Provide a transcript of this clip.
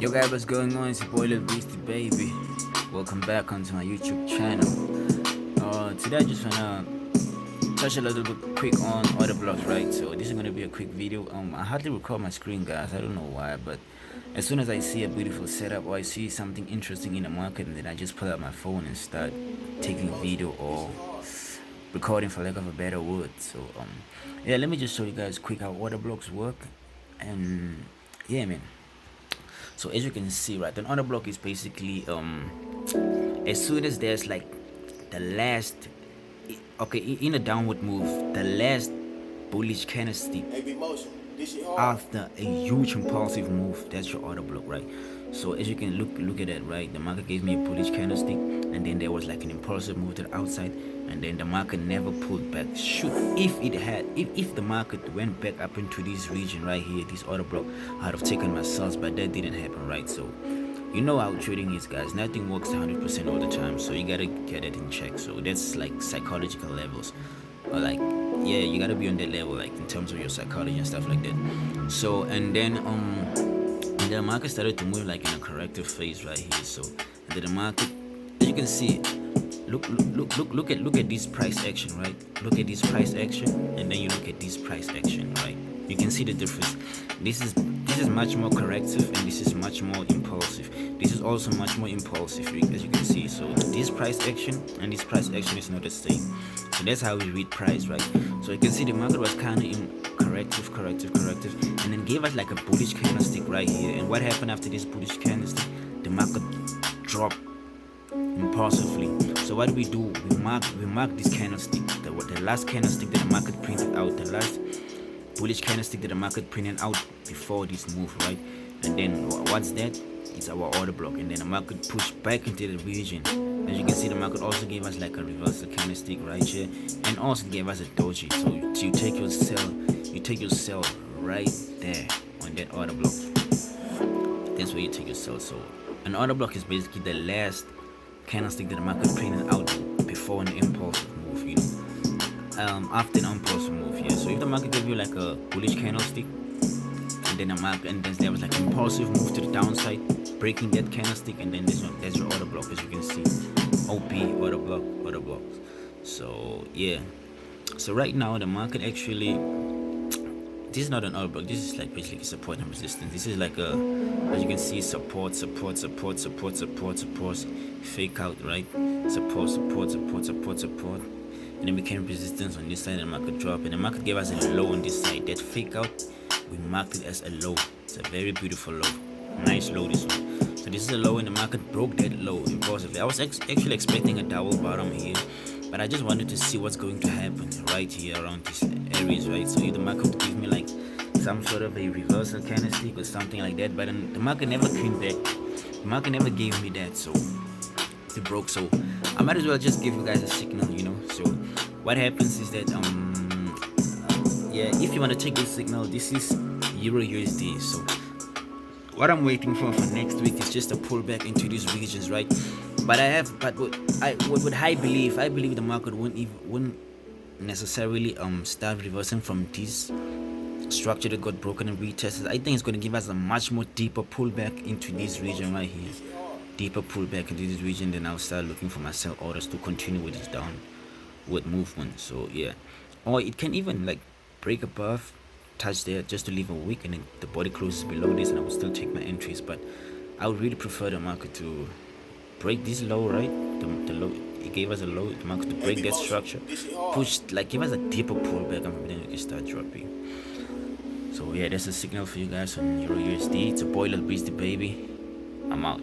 Yo guys, what's going on? It's your boy Lil Beastie Baby. Welcome back onto my YouTube channel. Today I just wanna touch a little bit quick on order blocks, right? So this is gonna be a quick video. I hardly record my screen, guys. I don't know why, but as soon as I see a beautiful setup or I see something interesting in the market, and then I just pull out my phone and start taking video or recording, for lack of a better word. So yeah, let me just show you guys quick how order blocks work. And yeah, man. So as you can see, right, an order block is basically as soon as there's like the last, okay, in a downward move, the last bullish candlestick after a huge impulsive move, that's your order block, right? So as you can look at that, right, the market gave me a bullish candlestick, and then there was like an impulsive move to the outside, and then the market never pulled back. If the market went back up into this region right here, this order block, I'd have taken my sales, but that didn't happen, right? So you know how trading is, guys. Nothing works 100% all the time, so you gotta get it in check. So that's like psychological levels, or like, yeah, you gotta be on that level, like in terms of your psychology and stuff like that. So and then the market started to move like in a corrective phase right here. So and then the market, as you can see, look at this price action, right? Look at this price action, and then you look at this price action, right? You can see the difference. This is much more corrective, and this is much more impulsive. This is also much more impulsive, as you can see. So this price action and this price action is not the same. So that's how we read price, right? So you can see the market was kind of in corrective, and then gave us like a bullish candlestick right here. And what happened after this bullish candlestick? The market dropped impulsively. So what do? We mark this candlestick, the last candlestick that the market printed out, the last bullish candlestick that the market printed out before this move, right? And then what's that? It's our order block, and then the market pushed back into the region. As you can see, the market also gave us like a reversal candlestick right here, and also gave us a doji. So you take your sell right there on that order block. That's where you take your sell. So an order block is basically the last candlestick that the market printed out before an impulsive move, after an impulsive move here. So if the market gave you like a bullish candlestick, and then there was like an impulsive move to the downside, breaking that candlestick, and then there's your order block, as you can see, OP, order block. So yeah, so right now the market actually, this is not an order block, this is like basically support and resistance. This is like as you can see, support, fake out, right? Support, and then became resistance on this side, and the market drop, and the market gave us a low on this side. That fake out, we marked it as a low. It's a very beautiful low, nice low, this one. So this is a low, and the market broke that low impulsively. I was actually expecting a double bottom here, but I just wanted to see what's going to happen right here around these areas, right? So if the market would give me like some sort of a reversal candlestick or something like that, but the market never came back. The market never gave me that, so it broke. So I might as well just give you guys a signal, So what happens is that yeah, if you want to take this signal, this is Euro USD. So what I'm waiting for next week is just a pullback into these regions, right? But I believe the market wouldn't necessarily start reversing from this structure that got broken and retested. I think it's going to give us a much more deeper pullback into this region right here. Deeper pullback into this region, then I'll start looking for my sell orders to continue with this downward movement. So yeah, or it can even like break above, touch there just to leave a wick, and then the body closes below this, and I will still take my entries. But I would really prefer the market to break this low, right? The low, it gave us a low, the market to break that structure, give us a deeper pullback, and then we can start dropping. So yeah, that's a signal for you guys on Euro USD. It's a boy, Lil Beastie Baby. I'm out.